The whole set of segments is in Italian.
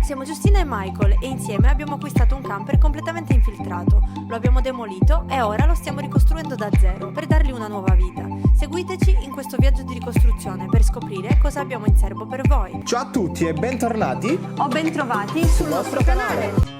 Siamo Giustina e Michael e insieme abbiamo acquistato un camper completamente infiltrato. Lo abbiamo demolito e ora lo stiamo ricostruendo da zero per dargli una nuova vita. Seguiteci in questo viaggio di ricostruzione per scoprire cosa abbiamo in serbo per voi. Ciao a tutti e bentornati O bentrovati sul nostro canale.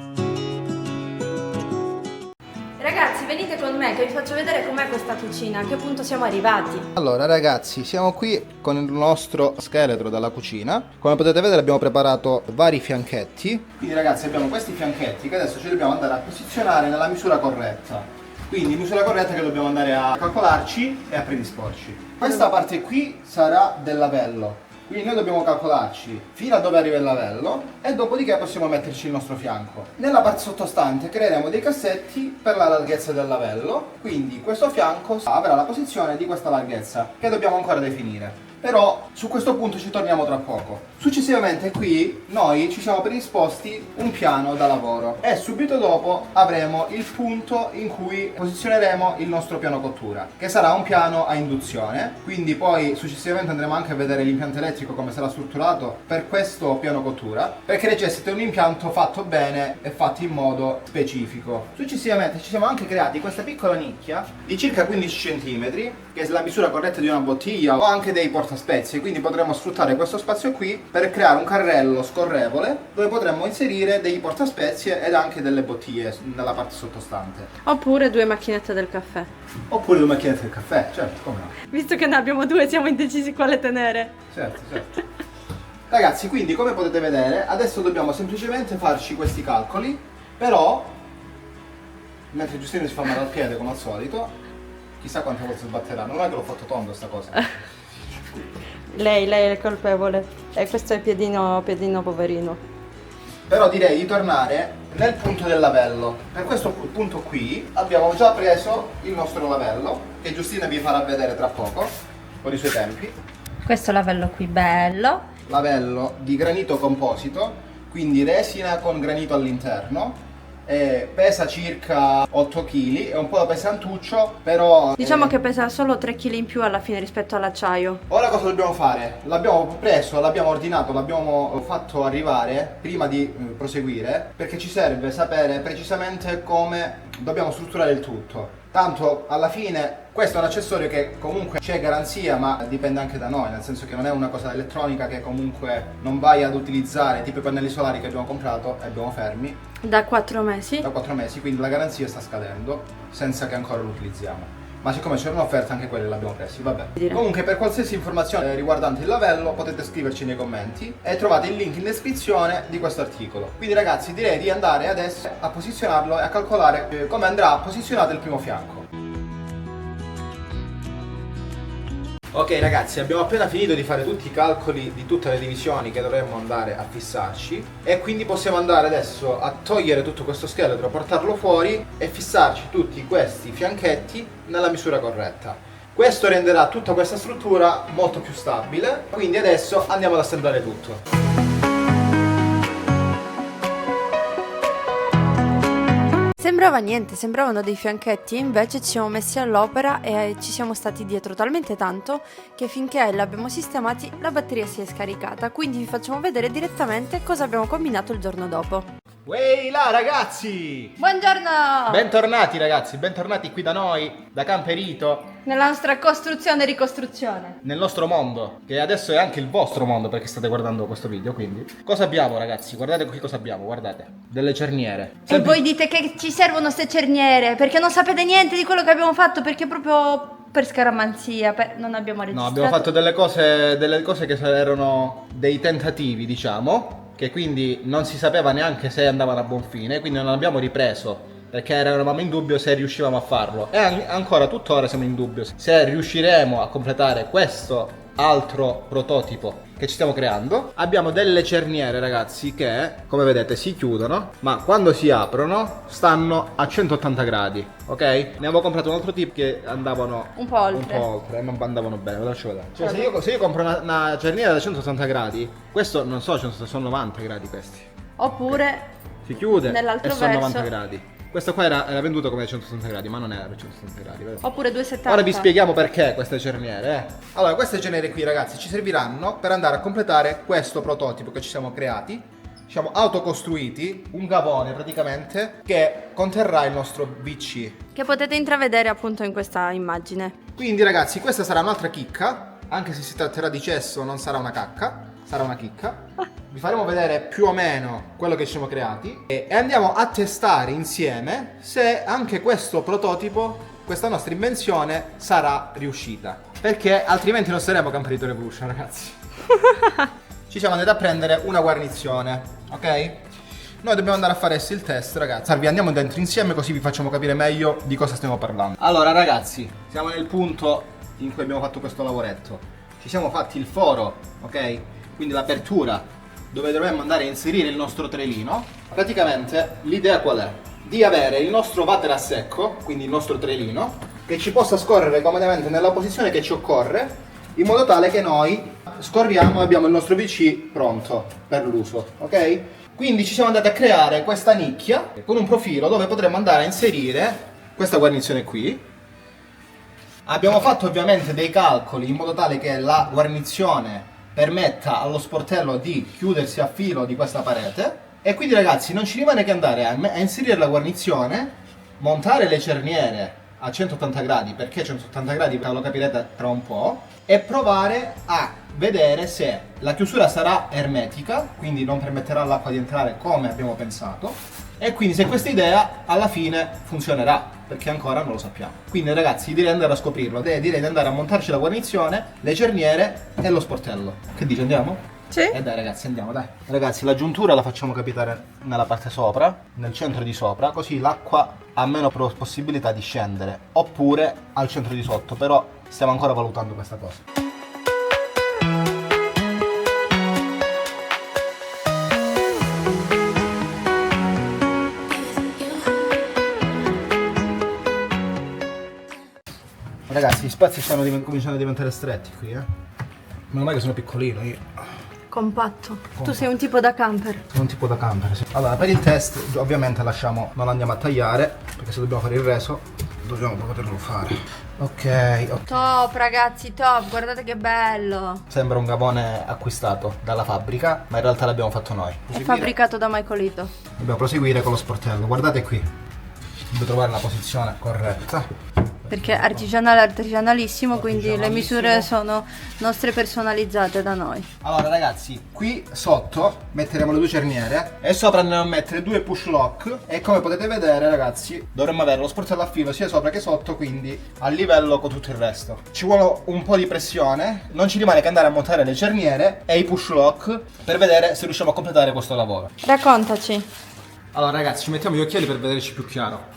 Ragazzi, venite con me che vi faccio vedere com'è questa cucina, a che punto siamo arrivati. Allora ragazzi, siamo qui con il nostro scheletro dalla cucina. Come potete vedere abbiamo preparato vari fianchetti. Quindi ragazzi abbiamo questi fianchetti che adesso ci dobbiamo andare a posizionare nella misura corretta. Quindi misura corretta che dobbiamo andare a calcolarci e a predisporci. Questa parte qui sarà del lavello. Quindi noi dobbiamo calcolarci fino a dove arriva il lavello e dopodiché possiamo metterci il nostro fianco. Nella parte sottostante creeremo dei cassetti per la larghezza del lavello, quindi questo fianco avrà la posizione di questa larghezza che dobbiamo ancora definire. Però su questo punto ci torniamo tra poco. Successivamente qui noi ci siamo predisposti un piano da lavoro e subito dopo avremo il punto in cui posizioneremo il nostro piano cottura, che sarà un piano a induzione. Quindi poi successivamente andremo anche a vedere l'impianto elettrico come sarà strutturato per questo piano cottura, perché necessita un impianto fatto bene e fatto in modo specifico. Successivamente ci siamo anche creati questa piccola nicchia di circa 15 cm, che è la misura corretta di una bottiglia o anche dei portaspezie, quindi potremo sfruttare questo spazio qui per creare un carrello scorrevole dove potremmo inserire dei portaspezie ed anche delle bottiglie nella parte sottostante. Oppure 2 macchinette del caffè. Oppure due macchinette del caffè, certo, come no? Visto che ne abbiamo 2 siamo indecisi quale tenere. Certo, certo. Ragazzi, quindi come potete vedere, adesso dobbiamo semplicemente farci questi calcoli, però mentre Giustino si fa male al piede come al solito, chissà quante volte sbatterà, non è che l'ho fatto tondo sta cosa. Lei è il colpevole. E questo è piedino poverino. Però direi di tornare nel punto del lavello. Per questo punto qui abbiamo già preso il nostro lavello, che Giustina vi farà vedere tra poco, con i suoi tempi. Questo lavello qui bello. Lavello di granito composito, quindi resina con granito all'interno. Pesa circa 8 kg, è un po' pesantuccio, però Diciamo che pesa solo 3 kg in più alla fine rispetto all'acciaio. ora cosa dobbiamo fare? L'abbiamo preso, l'abbiamo ordinato, l'abbiamo fatto arrivare prima di proseguire, perché ci serve sapere precisamente come dobbiamo strutturare il tutto. Tanto alla fine questo è un accessorio che comunque c'è garanzia, ma dipende anche da noi, nel senso che non è una cosa elettronica che comunque non vai ad utilizzare, tipo i pannelli solari che abbiamo comprato e abbiamo fermi Da 4 mesi. da 4 mesi, quindi la garanzia sta scadendo senza che ancora lo utilizziamo. Ma siccome c'era un'offerta anche quelli l'abbiamo presi, vabbè. Comunque per qualsiasi informazione riguardante il lavello potete scriverci nei commenti e trovate il link in descrizione di questo articolo. Quindi ragazzi direi di andare adesso a posizionarlo e a calcolare come andrà posizionato il primo fianco. Ok ragazzi, abbiamo appena finito di fare tutti i calcoli di tutte le divisioni che dovremmo andare a fissarci e quindi possiamo andare adesso a togliere tutto questo scheletro, portarlo fuori e fissarci tutti questi fianchetti nella misura corretta. Questo renderà tutta questa struttura molto più stabile, quindi adesso andiamo ad assemblare tutto. Sembrava niente, sembravano dei fianchetti e invece ci siamo messi all'opera e ci siamo stati dietro talmente tanto che finché l'abbiamo sistemati la batteria si è scaricata, quindi vi facciamo vedere direttamente cosa abbiamo combinato il giorno dopo. Ehi là ragazzi! Buongiorno! Bentornati ragazzi, bentornati qui da noi, da Camperito, Nella nostra costruzione e ricostruzione. nel nostro mondo, che adesso è anche il vostro mondo perché state guardando questo video, quindi. Cosa abbiamo ragazzi? Guardate qui cosa abbiamo, guardate. Delle cerniere. E voi dite che ci servono ste cerniere perché non sapete niente di quello che abbiamo fatto perché proprio per scaramanzia, non abbiamo registrato. No, abbiamo fatto delle cose che erano dei tentativi, diciamo, che quindi non si sapeva neanche se andavano a buon fine, quindi non abbiamo ripreso perché eravamo in dubbio se riuscivamo a farlo e ancora tuttora siamo in dubbio se riusciremo a completare questo altro prototipo che ci stiamo creando. Abbiamo delle cerniere ragazzi che come vedete si chiudono, ma quando si aprono stanno a 180 gradi, ok? Ne avevo comprato un altro tipo che andavano un po' oltre e non andavano bene, ve lo faccio vedere. Cioè se io compro una cerniera da 180 gradi, questo non so, sono 90 gradi questi. Oppure Si chiude nell'altro e sono verso 90 gradi. Questo qua era venduto come 180 gradi, ma non era per 180 gradi. Vedete? Oppure 270. Ora vi spieghiamo perché queste cerniere. Allora, queste cerniere qui, ragazzi, ci serviranno per andare a completare questo prototipo che ci siamo creati diciamo, autocostruiti, un gavone praticamente, che conterrà il nostro VC. Che potete intravedere appunto in questa immagine. Quindi ragazzi, questa sarà un'altra chicca, anche se si tratterà di cesso non sarà una cacca, sarà una chicca. Vi faremo vedere più o meno quello che ci siamo creati e andiamo a testare insieme se anche questo prototipo, questa nostra invenzione sarà riuscita. Perché altrimenti non saremo Camperito Revolution, ragazzi. Ci siamo andati a prendere una guarnizione, ok? Noi dobbiamo andare a fare adesso il test, ragazzi. Vi andiamo dentro insieme così vi facciamo capire meglio di cosa stiamo parlando. Allora, ragazzi, siamo nel punto in cui abbiamo fatto questo lavoretto. Ci siamo fatti il foro, ok? Quindi l'apertura dove dovremmo andare a inserire il nostro trelino. Praticamente l'idea qual è? Di avere il nostro water a secco, quindi il nostro trelino, che ci possa scorrere comodamente nella posizione che ci occorre, in modo tale che noi scorriamo e abbiamo il nostro VC pronto per l'uso, ok? Quindi ci siamo andati a creare questa nicchia con un profilo dove potremmo andare a inserire questa guarnizione qui. Abbiamo fatto ovviamente dei calcoli in modo tale che la guarnizione permetta allo sportello di chiudersi a filo di questa parete. E quindi ragazzi non ci rimane che andare a inserire la guarnizione, montare le cerniere a 180 gradi, perché 180 gradi lo capirete tra un po', e provare a vedere se la chiusura sarà ermetica, quindi non permetterà all'acqua di entrare come abbiamo pensato, e quindi se questa idea alla fine funzionerà, perché ancora non lo sappiamo. Quindi ragazzi direi di andare a scoprirlo, direi di andare a montarci la guarnizione, le cerniere e lo sportello. Che dici, andiamo? Sì. E dai ragazzi, andiamo, dai. Ragazzi, la giuntura la facciamo capitare nella parte sopra, nel centro di sopra, così l'acqua ha meno possibilità di scendere, oppure al centro di sotto, però stiamo ancora valutando questa cosa. Ragazzi, gli spazi stanno cominciando a diventare stretti qui, Meno male che sono piccolino io. Compatto. Tu sei un tipo da camper. Sono un tipo da camper, sì. Allora, per il test ovviamente non andiamo a tagliare, perché se dobbiamo fare il reso dobbiamo poterlo fare. Ok. Top ragazzi, top, guardate che bello. Sembra un gavone acquistato dalla fabbrica, ma in realtà l'abbiamo fatto noi. È fabbricato da Michaelito. Dobbiamo proseguire con lo sportello, guardate qui. Devo trovare la posizione corretta. Perché artigianalissimo, quindi le Artigianalissimo. misure sono nostre personalizzate da noi. Allora ragazzi, qui sotto metteremo le due cerniere e sopra andiamo a mettere due push lock e come potete vedere ragazzi dovremmo avere lo sportello a filo sia sopra che sotto, quindi a livello con tutto il resto. Ci vuole un po' di pressione, non ci rimane che andare a montare le cerniere e i push lock per vedere se riusciamo a completare questo lavoro. Raccontaci. Allora ragazzi, ci mettiamo gli occhiali per vederci più chiaro.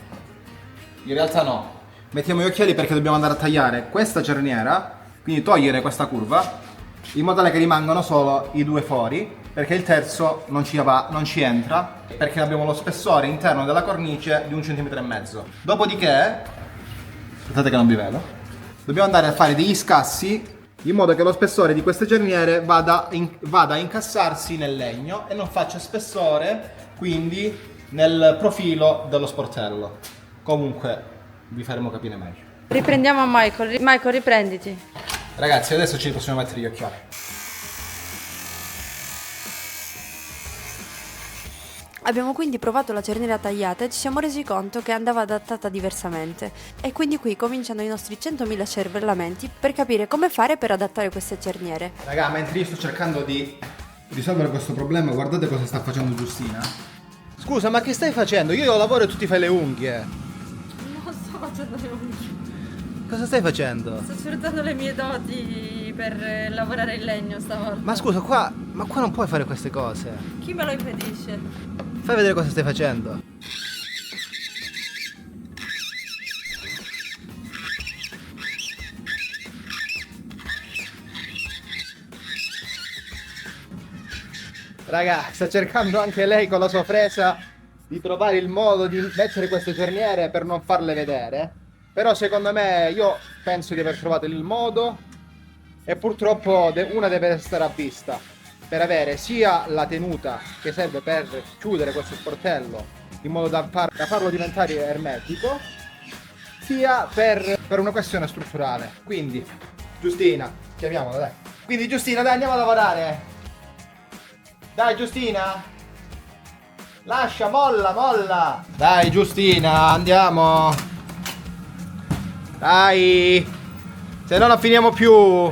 In realtà no. Mettiamo gli occhiali perché dobbiamo andare a tagliare questa cerniera, quindi togliere questa curva, in modo tale che rimangano solo i due fori, perché il terzo non ci entra, perché abbiamo lo spessore interno della cornice di 1,5 cm. Dopodiché, aspettate che non vi vedo, dobbiamo andare a fare degli scassi in modo che lo spessore di queste cerniere vada a incassarsi nel legno e non faccia spessore, quindi nel profilo dello sportello. Comunque vi faremo capire meglio. Riprendiamo a Michael. Michael, riprenditi. Ragazzi, adesso ci possiamo mettere gli occhiali. Abbiamo quindi provato la cerniera tagliata e ci siamo resi conto che andava adattata diversamente. E quindi qui cominciano i nostri 100.000 cervellamenti per capire come fare per adattare queste cerniere. Raga, mentre io sto cercando di risolvere questo problema, guardate cosa sta facendo Giustina. Scusa, ma che stai facendo? Io lavoro e tu ti fai le unghie. Facendo le unghie. Cosa stai facendo? Sto sfruttando le mie doti per lavorare il legno stavolta. Ma scusa, qua non puoi fare queste cose. Chi me lo impedisce? Fai vedere cosa stai facendo. Raga, sta cercando anche lei con la sua fresa di trovare il modo di mettere queste cerniere per non farle vedere. Però secondo me, io penso di aver trovato il modo e purtroppo una deve stare a vista per avere sia la tenuta che serve per chiudere questo sportello in modo da farlo diventare ermetico, sia per una questione strutturale. Quindi Giustina, chiamiamola dai. Quindi Giustina, dai, andiamo a lavorare. Dai Giustina. Lascia, molla, molla. Dai Giustina, andiamo. Dai. Se no non finiamo più.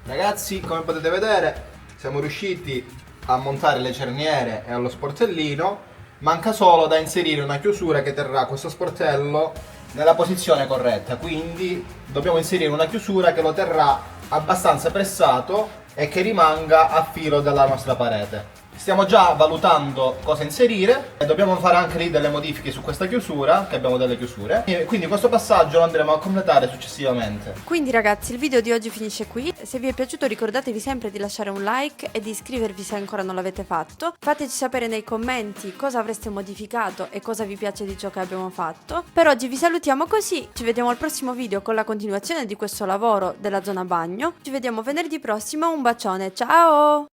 Ragazzi, come potete vedere, siamo riusciti a montare le cerniere e lo sportellino. Manca solo da inserire una chiusura che terrà questo sportello nella posizione corretta. Quindi dobbiamo inserire una chiusura che lo terrà abbastanza pressato e che rimanga a filo della nostra parete. Stiamo già valutando cosa inserire e dobbiamo fare anche lì delle modifiche su questa chiusura, che abbiamo delle chiusure. E quindi questo passaggio lo andremo a completare successivamente. Quindi ragazzi, il video di oggi finisce qui. Se vi è piaciuto ricordatevi sempre di lasciare un like e di iscrivervi se ancora non l'avete fatto. Fateci sapere nei commenti cosa avreste modificato e cosa vi piace di ciò che abbiamo fatto. Per oggi vi salutiamo così, ci vediamo al prossimo video con la continuazione di questo lavoro della zona bagno. Ci vediamo venerdì prossimo, un bacione, ciao!